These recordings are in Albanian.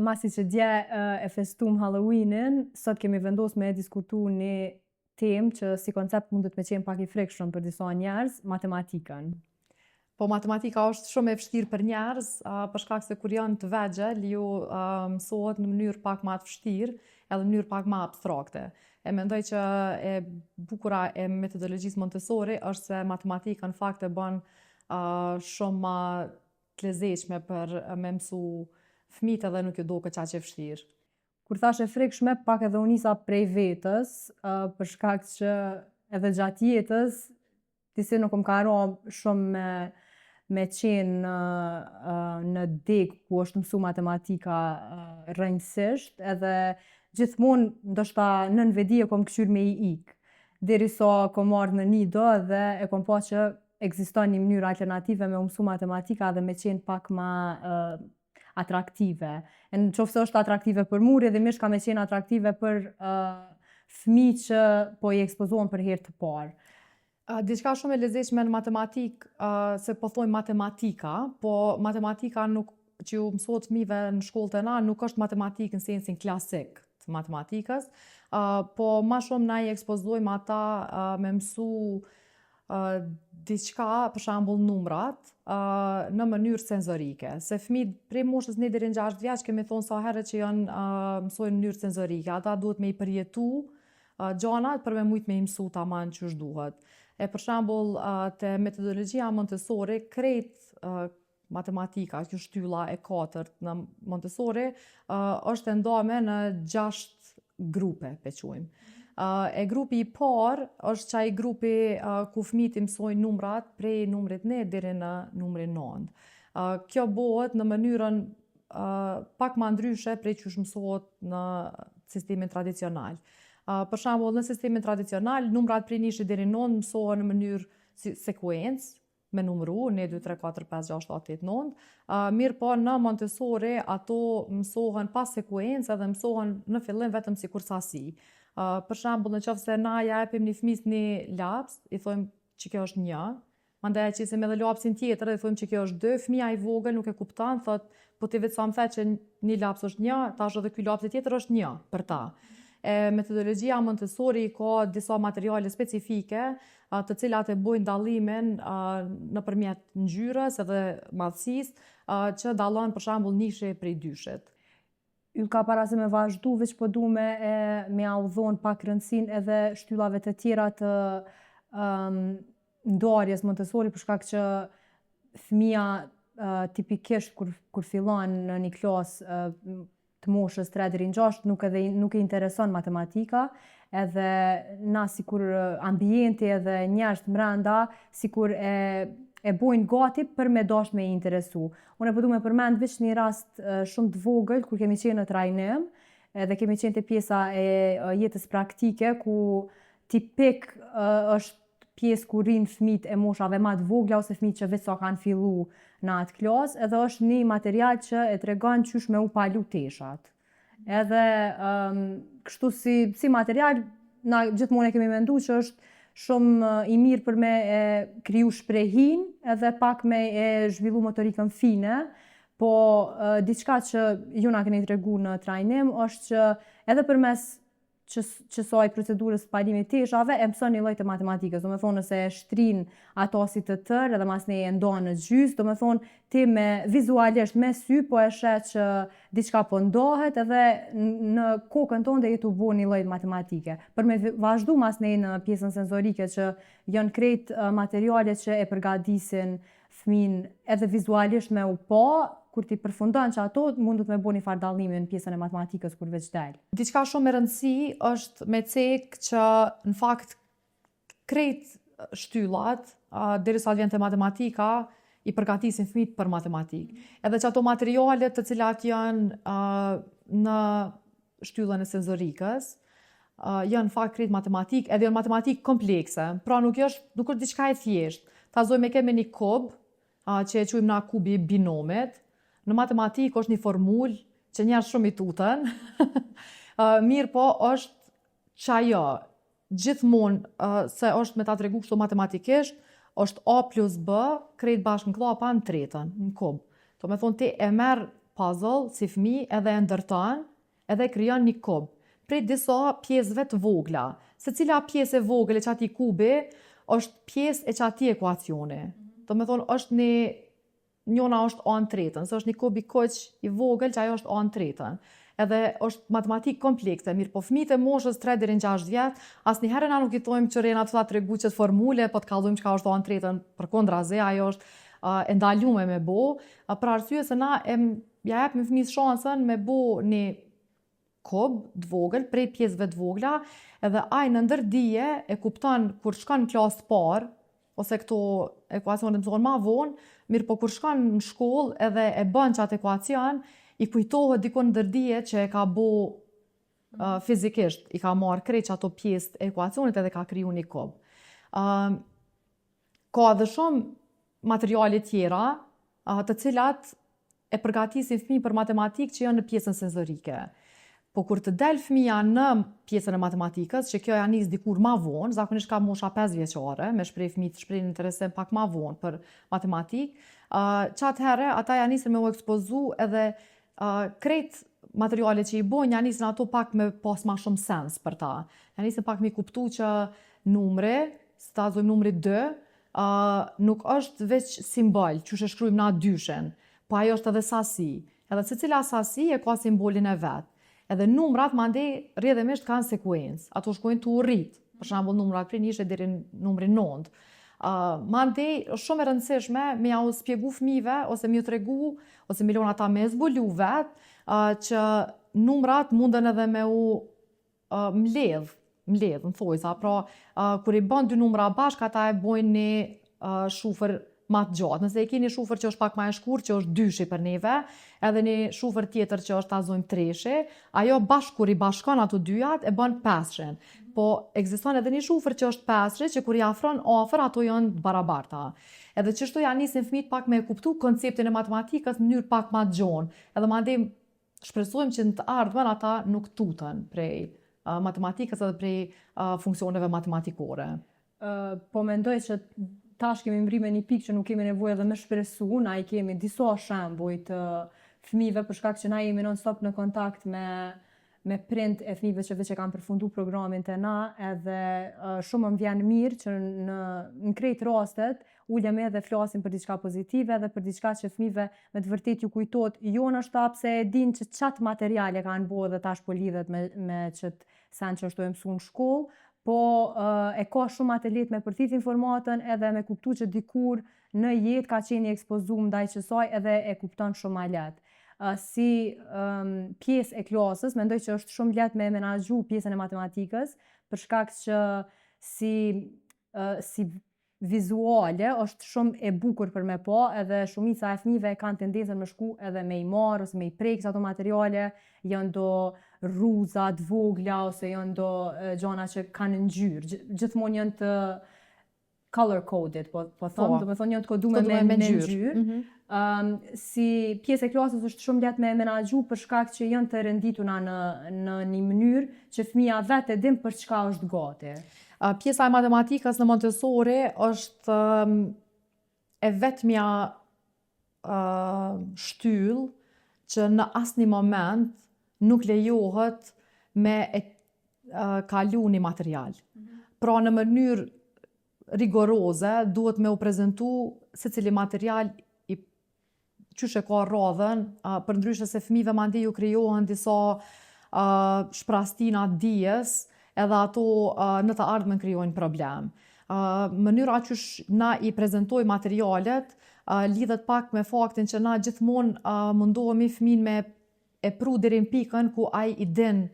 masi që dje e festum Halloweenin, sot kemi vendos me diskutu një temë që si koncept mundet me qenë pak i frikshëm për disa njerëz, matematikën. Po matematika është shumë e vështirë për njerëz, për shkak se kur janë të vegjël, ju mësohet në mënyrë pak më të vështirë, edhe në mënyrë pak më abstrakte. E mendoj që e bukura e metodologjisë Montessori është se matematika në fakt e bën shumë më të lezetshme për me mësu fëmijët edhe nuk ju duket kaq e vështirë. Kur thash e frikshme, pak edhe u nisa prej vetës, për shkak që edhe gjatë jetës, disi nuk më ka rënë shumë me qenë në degë ku është mësu matematika rrënjësisht, edhe gjithmonë ndoshta nën vedi e kom këshyr me i ikë. Derisa kom ardhur në nido dhe e kom pa që ekziston një mënyrë alternative me mësu matematika dhe me qenë pak më atraktive. Në qoftë se është atraktive për mu, rrjedhimisht ka me qenë atraktive për fëmijë që po i ekspozohen për herë të parë. Diçka shumë e lezetshme në matematikë, se po thojmë matematika, po matematika nuk që ju mësohet fëmijëve në shkollët e na nuk është matematikë në sensin klasik të matematikës, po ma shumë na i ekspozojmë ata me mësu diçka, për shembull numrat, në mënyrë senzorike. Se fëmijët prej moshës 1 deri në 6 vjeç kemi thonë sa herë që janë mësojnë në mënyrë senzorike. Ata duhet me i përjetu gjanat për me mujt me i mësu tamam ç'është duhet. Për shembull, te metodologjia Montessori, krejt matematika, kjo shtylla e 4 në Montessori, është e ndame në 6 grupe, pe quajmë. E grupi i parë është qaj grupi ku fëmijët i mësojnë numrat prej numrit 1 deri në numrin 9. Kjo bëhet në mënyrën pak më ndryshe prej që mësohet në sistemin tradicional. Për shembull, në sistemin tradicional, numrat prej 1 deri në 9 mësohen në mënyrë sekuencë, me numru, 1, 2, 3, 4, 5, 6, 7, 8, 9. Mirë po në Montessori ato mësohen pas sekuencë edhe mësohen në fillim vetëm si kur sasi. Për shembull, në qoftë se na ja japim një fëmijë një laps, i thojmë që kjo është 1, mandej e qisim edhe lapsin tjetër dhe i thojmë që kjo është 2, fëmija i vogël nuk e kupton, thot, po ti vetë sa më the që një laps është 1, tash edhe ky lapsi tjetër është 1 për ta. Metodologjia Montessori ka disa materiale specifike të cilat e bojnë dallimin nëpërmjet ngjyrës edhe madhësisë që dallon për shembull nishi prej dyshit. Yll ka para se me vazhdu, veç po du me audhon pak rëndësinë edhe shtyllave të tjera të ndarjes Montessori, për shkak që fëmija tipikisht kur fillon në një klasë të moshës 3 deri në 6 nuk e intereson matematika, edhe na sikur ambienti edhe njerëz mbrenda sikur e bojnë gati për me dash me i interesu. Unë po du me përmend veç një rast shumë të vogël kur kemi qenë në trajnim, edhe kemi qenë te pjesa e jetës praktike ku tipik është pjesë ku rrinë fëmijët e moshave më të vogla ose fëmijët që vetë sa kanë fillu në atë klasë, edhe është një material që e tregon qysh me u palu teshat. Edhe kështu si material, na gjithmonë e kemi mendu që është shumë i mirë për me kriju shprehin edhe pak me e zhvillu motorikën fine, po diçka që ju na keni tregu në trajnim është që edhe përmes qësaj procedurës palimit teshave e mëson një lloj të matematikës. Do me thonë nëse e shtrin ato si të tërë edhe mas ne e ndonë në gjysë, do me thonë ti me vizualisht me sy po e sheh që diçka po ndohet edhe në kokën tonë dhe jetu bo një lloj matematike. Për me vazhdu mas ne në pjesën senzorike që janë krejt materiale që e përgatisin fëmin edhe vizualisht me u pa, kur ti përfundon që ato mundet me bo një farë dallimi në pjesën e matematikës kur veç del. Diçka shumë e rëndësi është me cek që në fakt krejt shtyllat, derisa vjen te matematika, i përgatisin fëmijët për matematikë. Edhe që ato materialet të cilat janë në shtyllën e senzorikës, janë në fakt krejt matematikë, edhe janë matematikë komplekse. Pra nuk është diçka e thjeshtë. Tazoj me kemi një kub, që e quajmë na kubi i binomit. Në matematikë është një formulë që njerëz shumë i tutën. Mirë po është që ajo gjithmonë se është me ta tregu kështu matematikisht, është A plus B krejt bashkë në klapa në tretën, në kub. Do me thonë ti e merr puzzle si fëmijë edhe e ndërton edhe krijon një kub prej disa pjesëve të vogla. Secila pjesë e vogël e çati kubi është pjesë e çati ekuacioni. Do të thonë është njona është anë tretën, se është një kub i koq i vogël që ajo është anë tretën. Edhe është matematikë komplekse, mirë po fëmijët e moshës 3 deri në 6 vjet, asnjëherë na nuk I thojmë që rena të tregu çet formule, po të kallojmë çka është anë tretën, përkundrazi ajo është e ndaluar me bo, për arsye se na ja japim fëmijës shansën me bo një kub të vogël prej pjesëve të vogla, edhe ai në ndërdije e kupton kur shkon në klasë të parë, ose këto ekuacione mësohen ma vonë, mirë po kur shkon në shkollë edhe e bën qatë ekuacion, I kujtohet dikon ndërdije që e ka bo fizikisht, I ka marrë krejt ato pjesë e ekuacionit edhe ka kriju një kub. Ka edhe shumë materiale tjera të cilat e përgatisin fëmijë për matematikë që janë në pjesën senzorike. Po kur të del fëmija në pjesën e matematikës, që kjo ja nis dikur ma vonë, zakonisht ka mosha 5 vjeçare, me shprej fëmijë të shprejnë interesim pak ma vonë për matematikë, qatë herë ata ja nisën me u ekspozu edhe krejt materiale që I bojnë, ja nisën ato pak me pas ma shumë sens për ta. Ja nisën pak me kuptu që numri, si ta zojmë numri 2, nuk është veç simbol, që shë shkrujmë na dyshen, po ajo është edhe sasi. Edhe secila sasi e ka simbolin e vetë. Edhe numrat mandej rrjedhimisht kanë sekuencë. Ato shkojnë të urrit. Për shembull numrat prej 1 deri në numrin 9. Mandej është shumë e rëndësishme me ja u spjegu fëmijëve ose me ju tregu ose me lon ata me zbulu vetë që numrat munden edhe me u mbledh në thojza. Pra kur I bën 2 numra bashkë ata e bojnë një shufër ma të gjatë. Nëse e keni shufër që është pak ma e shkurtë, që është 2 për neve, edhe një shufër tjetër që është ta zojmë 3, ajo bashkë kur I bashkon ato dyjat e bën 5. Po ekziston edhe një shufër që është 5, që kur I afron afër ato janë të barabarta. Edhe çështo ja nisin fëmijët pak me kuptu konceptin e matematikës në mënyrë pak ma të gjonë. Edhe mandej shpresojmë që në të ardhmen ata nuk tuten prej matematikës edhe prej funksioneve matematikore. Po mendoj që tash kemi mri me një pikë që nuk kemi nevojë edhe me shpresu, na I kemi disa shembuj të fëmijëve për shkak që na jemi non-stop në kontakt me prind e fëmijëve që veç e kanë përfundu programin të na, edhe shumë më vjen mirë që në krejt rastet ulem edhe flasim për diçka pozitive edhe për diçka që fëmijëve me të vërtet ju kujtohet, jo nështap se e din që çat materiale kanë bo dhe tash po lidhet me çet sen që është mësu në shkollë, po e ka shumë atë lehtë me përthit informatën edhe me kuptu që dikur në jetë ka qenë I ekspozum ndaj kësaj edhe e kupton shumë ma lehtë. Si pjesë e klasës, mendoj që është shumë lehtë me menaxhu pjesën e matematikës, për shkak që si vizuale është shumë e bukur për me pa, edhe shumica e fëmijëve kanë tendencën me shku edhe me I marr ose me I prek ato materiale, janë do rruza të vogla ose janë do gjana që kanë ngjyrë, gjithmonë janë të color coded, po them, do të thonë janë të koduar me ngjyrë. Si pjesë e klasës është shumë lehtë me menaxhu për shkak që janë të renditura në një mënyrë që fëmia vetë e din për çka është gati. Pjesa e matematikës në Montessori është e vetmja shtyllë që në asnjë moment nuk lejohet me kalu një material. Pra në mënyrë rigoroze duhet me u prezentu secili material qysh e ka radhën, për ndryshe se fëmijëve mandej ju krijohen disa shprastina dijes, edhe ato në të ardhmen krijojnë problem. Mënyra qysh na I prezentoj materialet lidhet pak me faktin që na gjithmonë mundohemi fëmin me e pru deri në pikën ku ai I din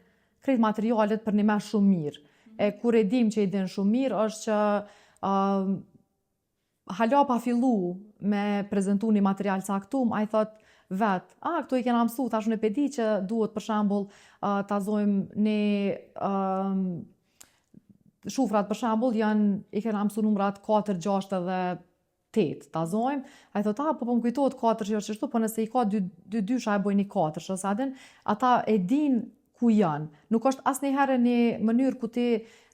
krejt materialet për një me shumë mirë. E kur e dim që I din shumë mirë është që hala pa fillu me prezentu një material saktum, ai thot vetë, këto I kena mësu, tash unë e pedi që duhet për shembull ta zojmë një shufrat për shembull I kena mësu numrat 4, 6 edhe 8 ta zojmë. Ai thot, po më kujtohet 4 që është kështu, po nëse I ka 2 dysha e bojnë 4, ose adin, ata e din ku janë. Nuk është asnjëherë një mënyrë ku ti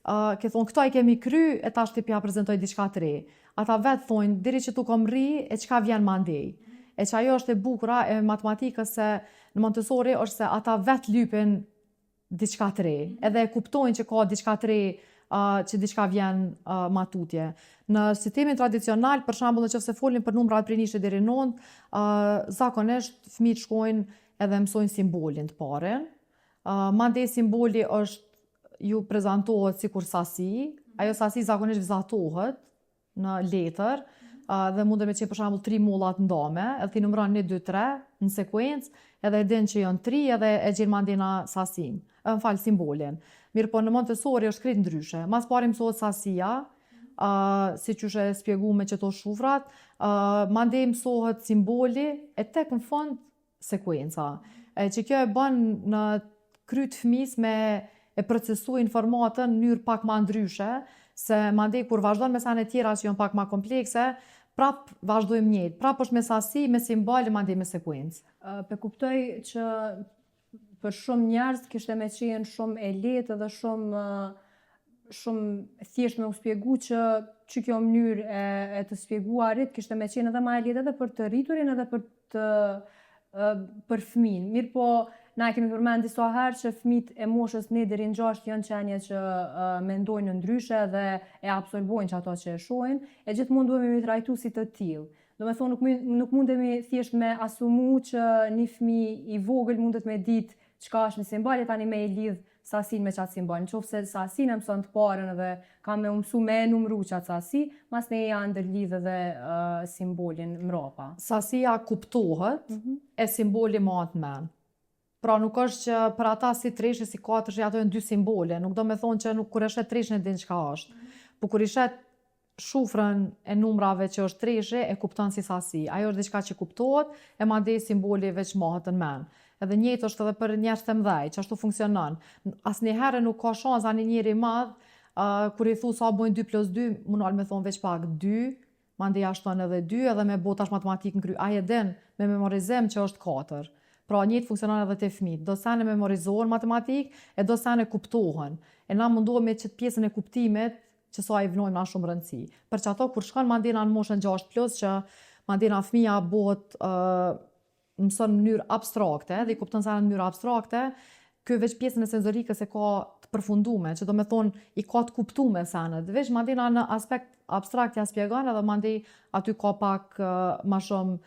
ke thonë këto I kemi kry, e tash ti pja prezentoj diçka të re. Ata vetë thonë, deri që tu kom ri, e çka vjen mandej. E që ajo është e bukura e matematikës se në Montessori është se ata vetë lypin diçka të re, edhe e kuptojnë që ka diçka të re, që diçka vjen matutje. Në sistemin tradicional, për shembull, nëse folim për numrat prej 1 deri në 9, zakonisht fëmijët shkojnë edhe mësojnë simbolin të parën. Mandej simboli ju prezantohet sikur sasi, ajo sasi zakonisht vizatohet në letër, dhe mund me qenë për shembull 3 mollat ndame, edhe ti numëron 1, 2, 3 në sekuencë, edhe e din që janë 3 edhe e gjen mandena sasin, simbolin. Mirë po në Montessori është krejt ndryshe. Mas pari mësohet sasia, si që e spjegu me qëto shufrat, mandej mësohet simboli, e tek në fund sekuenca. Që kjo e bën në kryt fëmis me e procesu informatën në mënyrë pak ma ndryshe, se mandej kur vazhdon me sene tjera që janë pak ma komplekse, prap vazhdojmë njëjtë. Prap është me sasi, me simbol, mandej me sekuencë. Pe kuptoj që për shumë njerëz kishte me qenë shumë e lehtë dhe shumë thjesht me u spjegu që kjo mënyrë e të spjeguarit kishte me qenë edhe ma e lehtë edhe për të rriturin edhe për fëmin. Mirë po, na kemi përmend disa herë që fëmijët e moshës 1 deri në 6 janë qenje që mendojnë ndryshe dhe e absorbojnë që ato që e shohin, e gjithmonë duhemi me trajtu si të tillë. Do me thonë, nuk mundemi thjesht me asumu që një fëmijë i vogël mundet me ditë çka është një simbol, tani me i lidh sasin me qatë simbol. Nëse sasin e mëson të parën dhe ka me mësu me numru qatë sasi, mas ne ja ndërlidh edhe simbolin mrapa. Sasia kuptohet, e simboli mahet men. Pra nuk është që për ata si 3 si 4 ato janë 2 simbole, nuk do me thonë që kur e shet 3 e din çka është. Po kur i shet shufrën e numrave që është 3 e kupton si sasi. Ajo është diçka që kuptohet, e mandej simboli veç mahet në men. Edhe njëjtë është edhe për njerëz të mëdhej, që ashtu funksionon. Asnjëherë nuk ka shansa një njeri i madh, kur i thu sa bojnë 2 + 2, mundal me thonë veç pak 2, mandej ashton edhe 2, edhe me botash matematikë në kry. Ai e din me memorizim që është 4. Pra njëjtë funksionon edhe te fëmijët. Do sene memorizohen matematikë, e do sene kuptohen. E na mundohemi që pjesën e kuptimit që sa i vënojmë na shumë rëndësi. Për që ato kur shkon mandena në moshën 6+, që mandena fëmija bëhet mëson në mënyrë abstrakte dhe i kupton sene në mënyrë abstrakte, kjo veç pjesën e senzorikës e ka të përfundume, që do me thonë i ka të kuptume sene. Dhe veç mandena në aspekt abstrakt ja spjegon edhe mandej aty ka pak ma shumë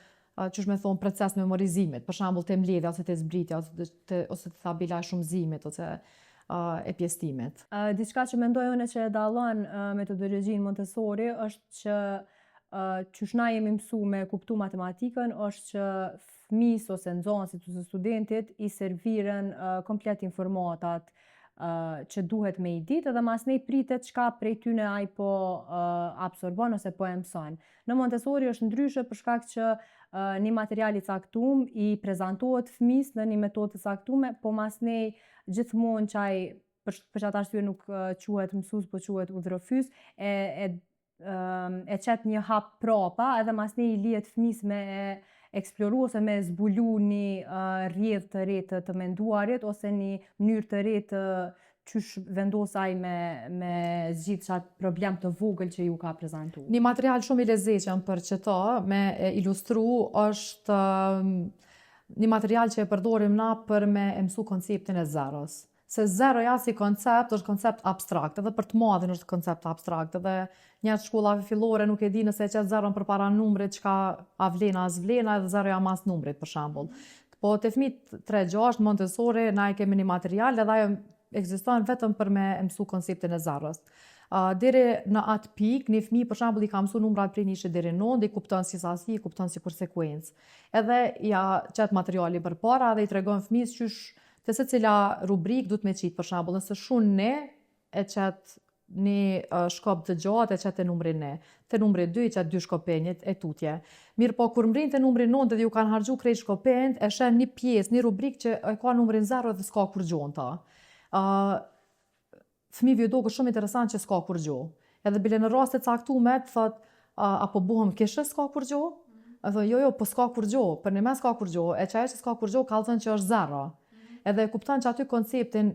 qysh me thonë proces memorizimit, për shembull të mbledhja ose të zbritja ose të tabela e shumëzimit ose e pjesëtimit. Diçka që mendoj unë që e dallon metodologjinë Montessori është që qysh na jemi mësu me kuptu matematikën është që fëmijës ose nxënësit ose studentit i serviren komplet informatat që duhet me i ditë edhe mas nej pritet çka prej tyne ai po absorbon ose po e mëson. Në Montessori është ndryshe për shkak që një material i caktuar i prezantohet fëmijës në një metodë të caktuar, po mas nej gjithmonë që ai për çat arsye nuk quhet mësues, po quhet udhërofys, e qet një hap prapa edhe mas nej i lihet fëmijës me eksploru ose me zbulu një rrjedhë të re të menduarit ose një mënyrë të re të qysh vendosaj me zgjidh qatë problem të vogël që ju ka prezantu. Një material shumë i lezetshëm për qëta me ilustru është një material që e përdorim na për me mësu konceptin e zeros. Se zeroja si koncept është koncept abstrakt, edhe për të madhin është koncept abstrakt, edhe njerëz shkollave fillore nuk e di nëse e qet zeron përpara numrit çka a vlena as vlena edhe zeroja mas numrit për shembull. Po te fëmijët 3-6 Montessori na e kemi një material edhe ajo ekziston vetëm për me mësu konceptin e zeros. Deri në atë pikë, një fëmijë për shembull i ka mësu numrat prej 1 deri në 9, i kupton si sasi, i kupton si kur sekuencë. Edhe ja qet materiali përpara dhe i tregon fëmijës qysh të secila rubrik duhet me qitë, për shembull, nëse shun ne e qet një shkop të gjatë, e qet e numri ne. Te numri 2 i qet 2 shkopenjit e tutje. Mirë po, kur mrin te numri 9 dhe ju kanë harxhu krejt shkopenjt, e shen një pjesë, një rubrik që e ka numrin 0 dhe s'ka kur gjon ta. Fëmijëve ju doket shumë interesant që s'ka kur gjo. Edhe bile në raste caktume thot apo buhem kishë s'ka kur gjo? Edhe jo, po s'ka kur gjo, për një mes s'ka kur gjo, e që s'ka kur gjo kallëzën që është 0. Edhe e kupton që aty konceptin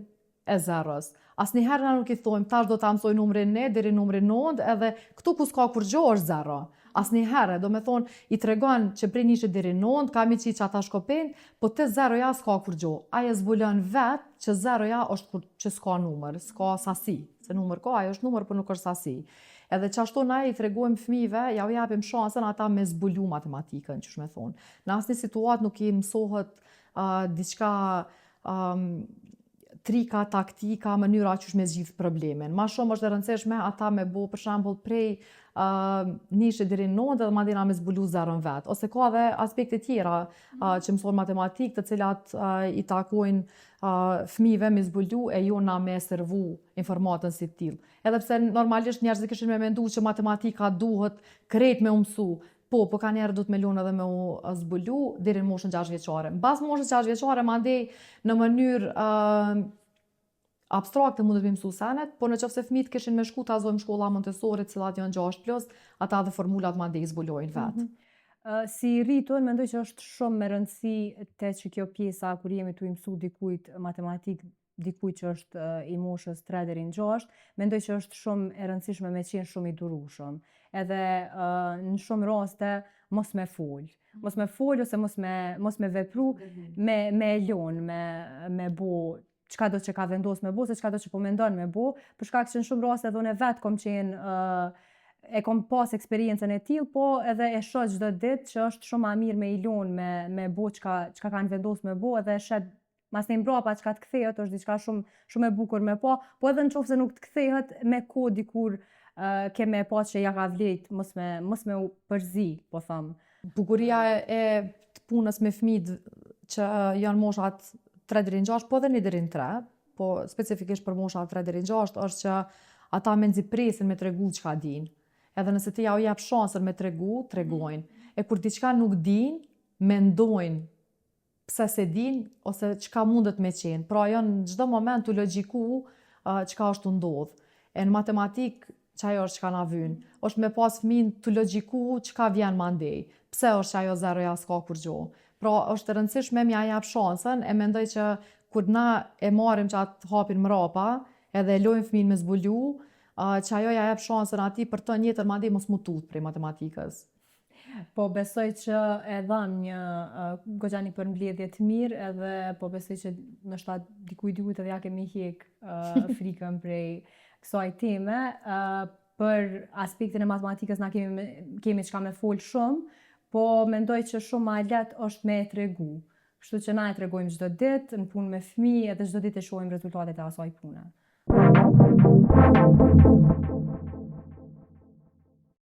e zeros. Asnjëherë na nuk i thojmë tash do ta mësoj numrin ne deri numrin 9, edhe këtu ku s'ka kur gjo është 0. Asnjëherë, do me thonë, i tregon që prej 1 deri në 9 ka mi qitë që ata shkopen, po të zeroja s'ka kur gjo. Aje zbulon vetë që zeroja është kur që s'ka numër, s'ka sasi. Se numër ka, ajo është numër, por nuk është sasi. Edhe qashtu na i tregojmë fëmijëve, ja u japim shansën ata me zbulu matematikën, që me thonë. Në asnjë situatë nuk i mësohet diçka trika, taktika, mënyra që me zgjidh problemin. Ma shumë është e rëndësishme ata me bo, për shembull, prej 1 deri në 9 dhe mandena me zbulu zerën vetë. Ose ka dhe aspekte tjera që mësojnë matematikë, të cilat i takojnë fëmijëve me zbulu e jo na me servu informatën si tillë. Edhe pse normalisht njerëzit kishin me mendu që matematika duhet krejt me u mësu, po ka njerë du të me lunë edhe me u zbulu deri në moshën 6 vjeçare. Mbas moshës 6 vjeçare, mandej në mënyrë abstrakte mundet me mësu senet, por në qoftë se fëmijët kishin me shku të azojmë shkolla Montessori, cilat janë 6+, ata dhe formulat mandej zbulojnë vetë. Si rritun, mendoj që është shumë me rëndësi te që kjo pjesa kur jemi tu i mësu dikujt matematikë, dikujt që është i moshës 3 deri në 6, mendoj që është shumë e rëndësishme me qenë shumë i durueshëm. Edhe në shumë raste mos me fol. Mos me fol ose mos me vepru me lon, me bo çka do që ka vendos me bo, se çka do që po mendon me bo, për shkak që në shumë raste edhe unë vetë kom qenë e kom pas eksperiencën e tillë, po edhe e shoh çdo ditë që është shumë më mirë me i lon me bo çka kanë vendosur me bo, edhe shet mas ne mbrapa çka të kthehet është diçka shumë e bukur me po edhe nëse nuk të kthehet me kohë dikur ke me pas që ja ka vlejt, mos me u përzi, po them. Bukuria e punës me fëmijët që janë moshat 3 deri në 6, po edhe 1 deri në 3, po specifikisht për moshat 3 deri në 6 është që ata me nxipresin me tregu çka din. Edhe nëse ti ja u jap shansën me tregu, tregojnë. E kur diçka nuk din, mendojnë pse se din ose çka mundet me qenë. Pra janë në çdo moment të logjiku çka është ndodh. E në matematik çajo është çka na vyn. Është me pas fëmin të logjiku çka vjen mandej. Pse është që ajo zeroja s'ka kur gjo. Pra është e rëndësishme m'ja jap shansën, e mendoj që kur na e marrim që atë hapin mrapa, edhe e lojmë fëmin me zbulu, që ajo ja jep shansën atij për të njëjtën mandej mos mu tut prej matematikës. Po besoj që e dham një goxha një përmbledhje të mirë, edhe po besoj që ndoshta dikujt edhe ja kemi hjek frikën prej kësaj teme. Për aspektin e matematikës na kemi çka me fol shumë, po mendoj që shumë më lehtë është me e tregu. Kështu që na e tregojmë çdo ditë në punë me fëmijë, edhe çdo ditë e shohim rezultatet e asaj pune.